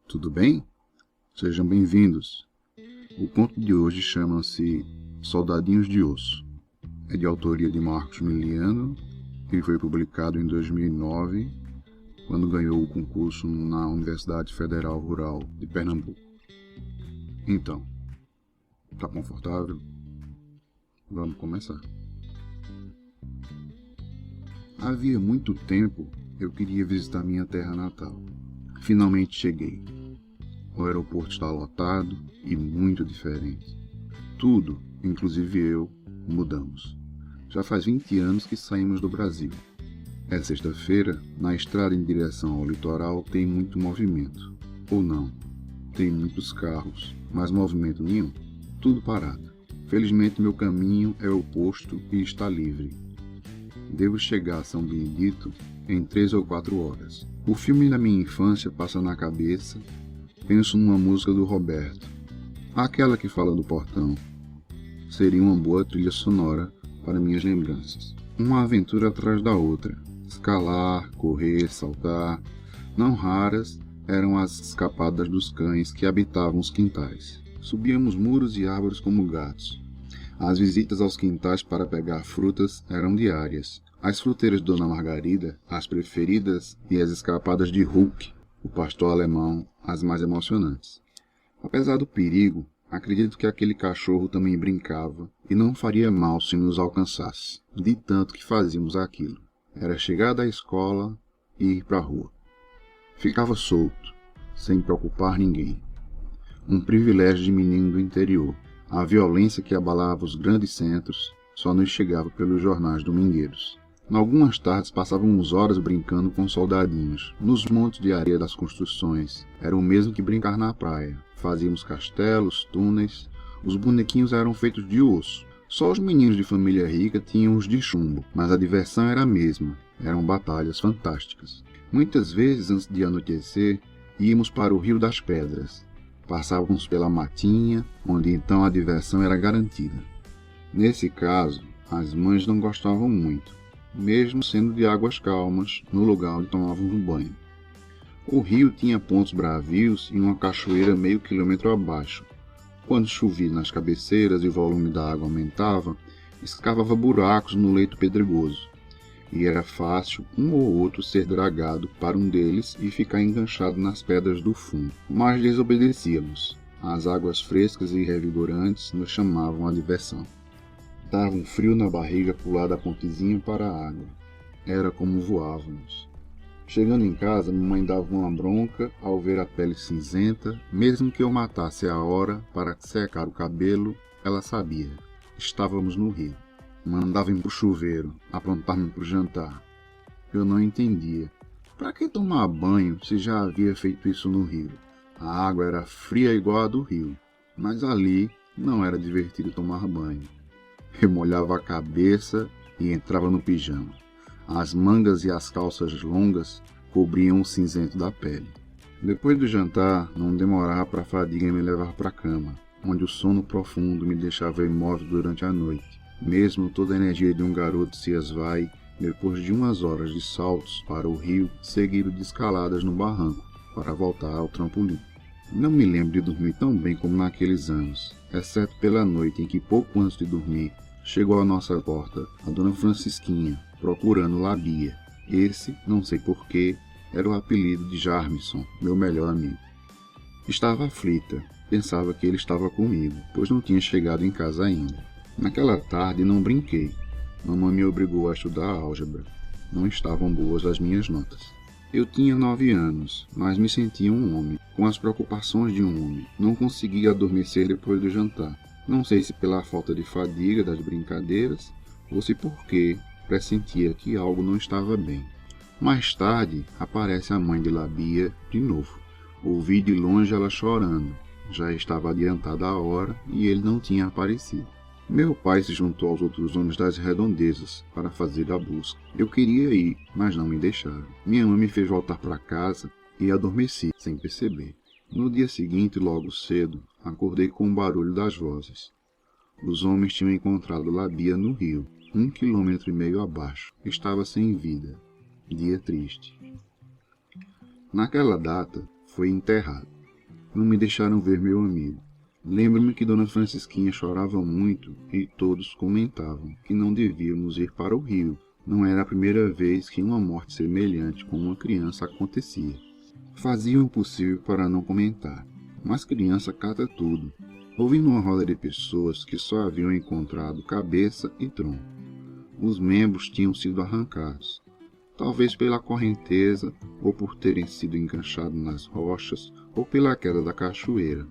Tudo bem? Sejam bem-vindos. O conto de hoje chama-se Soldadinhos de Osso. É de autoria de Marcos Miliano e foi publicado em 2009, quando ganhou o concurso na Universidade Federal Rural de Pernambuco. Então, tá confortável? Vamos começar. Havia muito tempo eu queria visitar minha terra natal. Finalmente cheguei. O aeroporto está lotado e muito diferente. Tudo, inclusive eu, mudamos. Já faz 20 anos que saímos do Brasil. É sexta-feira, na estrada em direção ao litoral tem muito movimento. Ou não, tem muitos carros, mas movimento nenhum. Tudo parado. Felizmente meu caminho é oposto e está livre. Devo chegar a São Benedito em 3 ou 4 horas. O filme da minha infância passa na cabeça. Penso numa música do Roberto, aquela que fala do portão. Seria uma boa trilha sonora para minhas lembranças. Uma aventura atrás da outra. Escalar, correr, saltar. Não raras eram as escapadas dos cães que habitavam os quintais. Subíamos muros e árvores como gatos. As visitas aos quintais para pegar frutas eram diárias. As fruteiras de Dona Margarida, as preferidas, e as escapadas de Hulk, o pastor alemão, as mais emocionantes. Apesar do perigo, acredito que aquele cachorro também brincava e não faria mal se nos alcançasse, de tanto que fazíamos aquilo. Era chegar da escola e ir para a rua. Ficava solto, sem preocupar ninguém. Um privilégio de menino do interior. A violência que abalava os grandes centros só nos chegava pelos jornais domingueiros. Algumas tardes passávamos horas brincando com soldadinhos, nos montes de areia das construções. Era o mesmo que brincar na praia. Fazíamos castelos, túneis. Os bonequinhos eram feitos de osso. Só os meninos de família rica tinham os de chumbo, mas a diversão era a mesma. Eram batalhas fantásticas. Muitas vezes, antes de anoitecer, íamos para o Rio das Pedras. Passávamos pela matinha, onde então a diversão era garantida. Nesse caso, as mães não gostavam muito, mesmo sendo de águas calmas, no lugar onde tomávamos banho. O rio tinha pontos bravios e uma cachoeira meio quilômetro abaixo. Quando chovia nas cabeceiras e o volume da água aumentava, escavava buracos no leito pedregoso, e era fácil um ou outro ser dragado para um deles e ficar enganchado nas pedras do fundo. Mas desobedecíamos. As águas frescas e revigorantes nos chamavam à diversão. Dava um frio na barriga pular da pontezinha para a água. Era como voávamos. Chegando em casa, mamãe dava uma bronca ao ver a pele cinzenta. Mesmo que eu matasse a hora para secar o cabelo, ela sabia. Estávamos no rio. Mandava-me pro chuveiro, aprontar-me pro jantar. Eu não entendia. Para que tomar banho se já havia feito isso no rio? A água era fria igual a do rio, mas ali não era divertido tomar banho. Eu molhava a cabeça e entrava no pijama. As mangas e as calças longas cobriam o cinzento da pele. Depois do jantar, não demorava para a fadiga me levar para a cama, onde o sono profundo me deixava imóvel durante a noite. Mesmo toda a energia de um garoto se esvai depois de umas horas de saltos para o rio, seguido de escaladas no barranco, para voltar ao trampolim. Não me lembro de dormir tão bem como naqueles anos, exceto pela noite em que, pouco antes de dormir, chegou à nossa porta a Dona Francisquinha, procurando Labia. Esse, não sei porquê, era o apelido de Jarmison, meu melhor amigo. Estava aflita, pensava que ele estava comigo, pois não tinha chegado em casa ainda. Naquela tarde não brinquei. Mamãe me obrigou a estudar álgebra. Não estavam boas as minhas notas. Eu tinha 9 anos, mas me sentia um homem, com as preocupações de um homem. Não conseguia adormecer depois do jantar. Não sei se pela falta de fadiga das brincadeiras, ou se porque pressentia que algo não estava bem. Mais tarde, aparece a mãe de Labia de novo. Ouvi de longe ela chorando. Já estava adiantada a hora e ele não tinha aparecido. Meu pai se juntou aos outros homens das redondezas para fazer a busca. Eu queria ir, mas não me deixaram. Minha mãe me fez voltar para casa e adormeci, sem perceber. No dia seguinte, logo cedo, acordei com o barulho das vozes. Os homens tinham encontrado Labia no rio, 1,5 km abaixo. Estava sem vida. Dia triste. Naquela data, foi enterrado. não me deixaram ver meu amigo. Lembro-me que Dona Francisquinha chorava muito e todos comentavam que não devíamos ir para o rio. Não era a primeira vez que uma morte semelhante com uma criança acontecia. Faziam o possível para não comentar, mas criança cata tudo. Ouvi numa roda de pessoas que só haviam encontrado cabeça e tronco. Os membros tinham sido arrancados, talvez pela correnteza, ou por terem sido enganchados nas rochas, ou pela queda da cachoeira,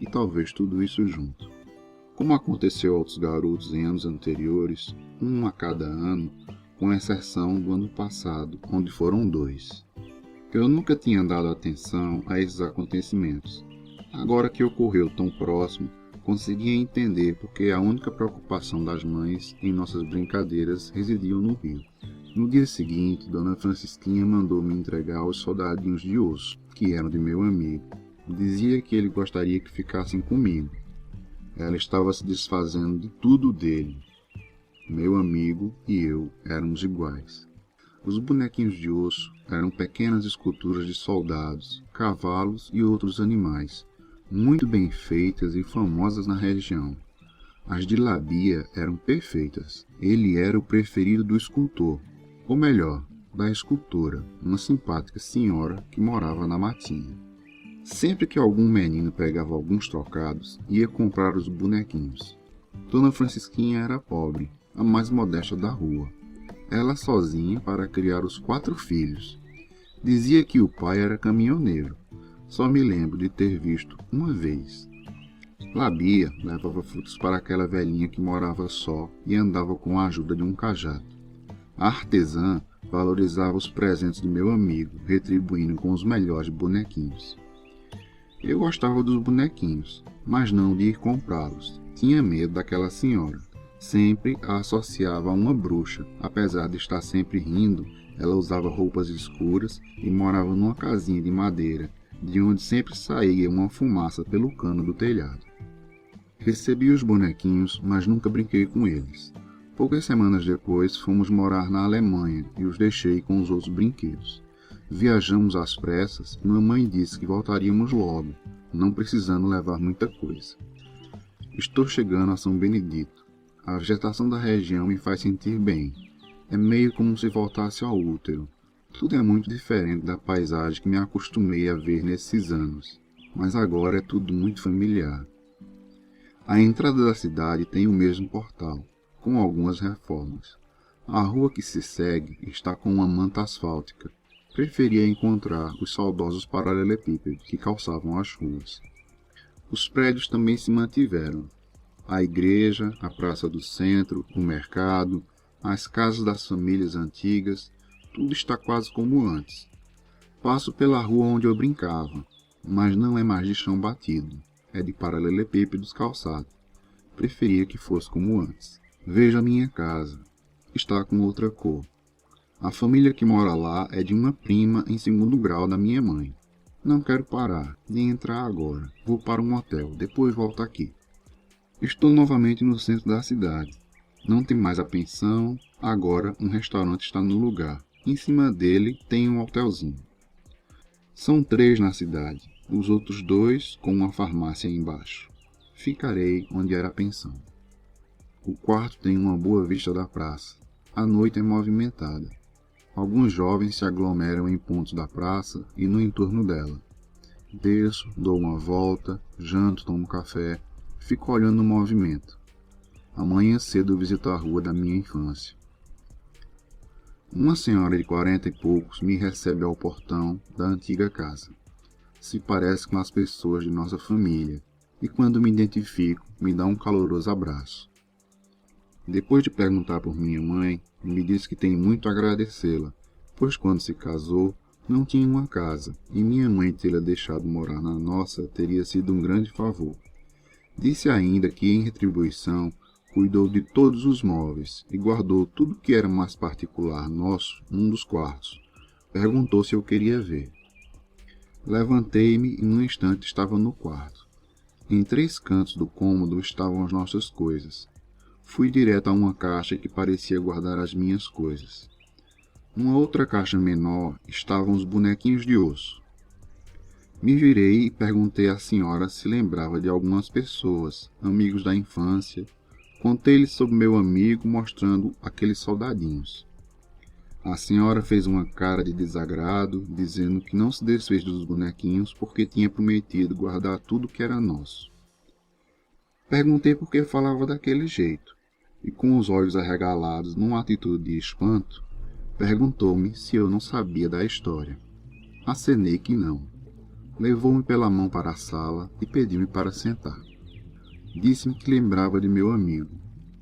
e talvez tudo isso junto. Como aconteceu a outros garotos em anos anteriores, um a cada ano, com exceção do ano passado, onde foram 2. Eu nunca tinha dado atenção a esses acontecimentos. Agora que ocorreu tão próximo, conseguia entender porque a única preocupação das mães em nossas brincadeiras residia no rio. No dia seguinte, Dona Francisquinha mandou me entregar os soldadinhos de osso, que eram de meu amigo. Dizia que ele gostaria que ficassem comigo. Ela estava se desfazendo de tudo dele. Meu amigo e eu éramos iguais. Os bonequinhos de osso eram pequenas esculturas de soldados, cavalos e outros animais, muito bem feitas e famosas na região. As de Labia eram perfeitas. Ele era o preferido do escultor, ou melhor, da escultora, uma simpática senhora que morava na matinha. Sempre que algum menino pegava alguns trocados, ia comprar os bonequinhos. Dona Francisquinha era pobre, a mais modesta da rua. Ela sozinha para criar os 4 filhos. Dizia que o pai era caminhoneiro. Só me lembro de ter visto uma vez. Labia levava frutos para aquela velhinha que morava só e andava com a ajuda de um cajado. A artesã valorizava os presentes de meu amigo, retribuindo com os melhores bonequinhos. Eu gostava dos bonequinhos, mas não de ir comprá-los. Tinha medo daquela senhora. Sempre a associava a uma bruxa. Apesar de estar sempre rindo, ela usava roupas escuras e morava numa casinha de madeira, de onde sempre saía uma fumaça pelo cano do telhado. Recebi os bonequinhos, mas nunca brinquei com eles. Poucas semanas depois, fomos morar na Alemanha e os deixei com os outros brinquedos. Viajamos às pressas e mamãe disse que voltaríamos logo, não precisando levar muita coisa. Estou chegando a São Benedito. A vegetação da região me faz sentir bem. É meio como se voltasse ao útero. Tudo é muito diferente da paisagem que me acostumei a ver nesses anos, mas agora é tudo muito familiar. A entrada da cidade tem o mesmo portal, com algumas reformas. A rua que se segue está com uma manta asfáltica. Preferia encontrar os saudosos paralelepípedos que calçavam as ruas. Os prédios também se mantiveram. A igreja, a praça do centro, o mercado, as casas das famílias antigas, tudo está quase como antes. Passo pela rua onde eu brincava, mas não é mais de chão batido, é de paralelepípedos calçados. Preferia que fosse como antes. Veja a minha casa. Está com outra cor. A família que mora lá é de uma prima em 2º grau da minha mãe. Não quero parar, nem entrar agora. Vou para um hotel, depois volto aqui. Estou novamente no centro da cidade. Não tem mais a pensão, agora um restaurante está no lugar. Em cima dele tem um hotelzinho. São 3 na cidade, os outros 2 com uma farmácia embaixo. Ficarei onde era a pensão. O quarto tem uma boa vista da praça. A noite é movimentada. Alguns jovens se aglomeram em pontos da praça e no entorno dela. Desço, dou uma volta, janto, tomo café, fico olhando o movimento. Amanhã cedo visito a rua da minha infância. Uma senhora de 40 e poucos me recebe ao portão da antiga casa. Se parece com as pessoas de nossa família e quando me identifico, me dá um caloroso abraço. Depois de perguntar por minha mãe, me disse que tem muito a agradecê-la, pois quando se casou, não tinha uma casa, e minha mãe tê-la deixado morar na nossa teria sido um grande favor. Disse ainda que, em retribuição, cuidou de todos os móveis e guardou tudo que era mais particular nosso num dos quartos. Perguntou se eu queria ver. Levantei-me e num instante estava no quarto. Em 3 cantos do cômodo estavam as nossas coisas. Fui direto a uma caixa que parecia guardar as minhas coisas. Numa outra caixa menor estavam os bonequinhos de osso. Me virei e perguntei à senhora se lembrava de algumas pessoas, amigos da infância. Contei-lhe sobre meu amigo, mostrando aqueles soldadinhos. A senhora fez uma cara de desagrado, dizendo que não se desfez dos bonequinhos porque tinha prometido guardar tudo que era nosso. Perguntei por que falava daquele jeito, e com os olhos arregalados numa atitude de espanto, perguntou-me se eu não sabia da história. Acenei que não. Levou-me pela mão para a sala e pediu-me para sentar. Disse-me que lembrava de meu amigo.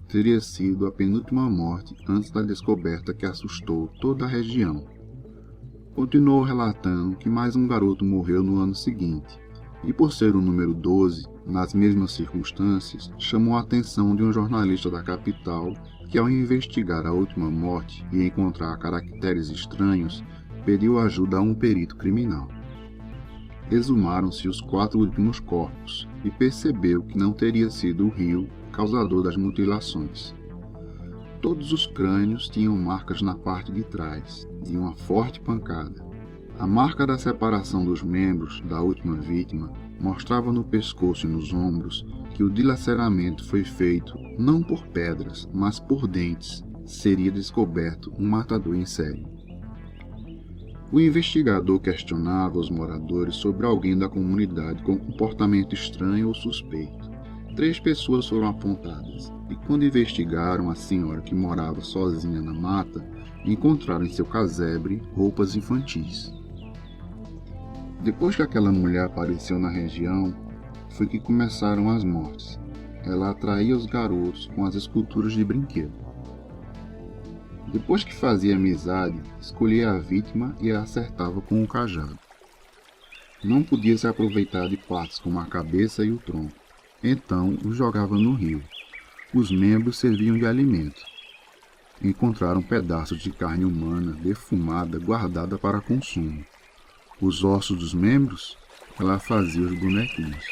Teria sido a penúltima morte antes da descoberta que assustou toda a região. Continuou relatando que mais um garoto morreu no ano seguinte, e por ser o número 12, nas mesmas circunstâncias, chamou a atenção de um jornalista da capital que, ao investigar a última morte e encontrar caracteres estranhos, pediu ajuda a um perito criminal. Exumaram-se os 4 últimos corpos e percebeu que não teria sido o rio causador das mutilações. Todos os crânios tinham marcas na parte de trás, de uma forte pancada. A marca da separação dos membros da última vítima mostrava no pescoço e nos ombros que o dilaceramento foi feito não por pedras, mas por dentes. Seria descoberto um matador em série. O investigador questionava os moradores sobre alguém da comunidade com comportamento estranho ou suspeito. 3 pessoas foram apontadas, e quando investigaram a senhora que morava sozinha na mata, encontraram em seu casebre roupas infantis. Depois que aquela mulher apareceu na região, foi que começaram as mortes. Ela atraía os garotos com as esculturas de brinquedo. Depois que fazia amizade, escolhia a vítima e a acertava com o cajado. Não podia se aproveitar de partes como a cabeça e o tronco, então os jogava no rio. Os membros serviam de alimento. Encontraram pedaços de carne humana defumada guardada para consumo. Os ossos dos membros, ela fazia os bonequinhos.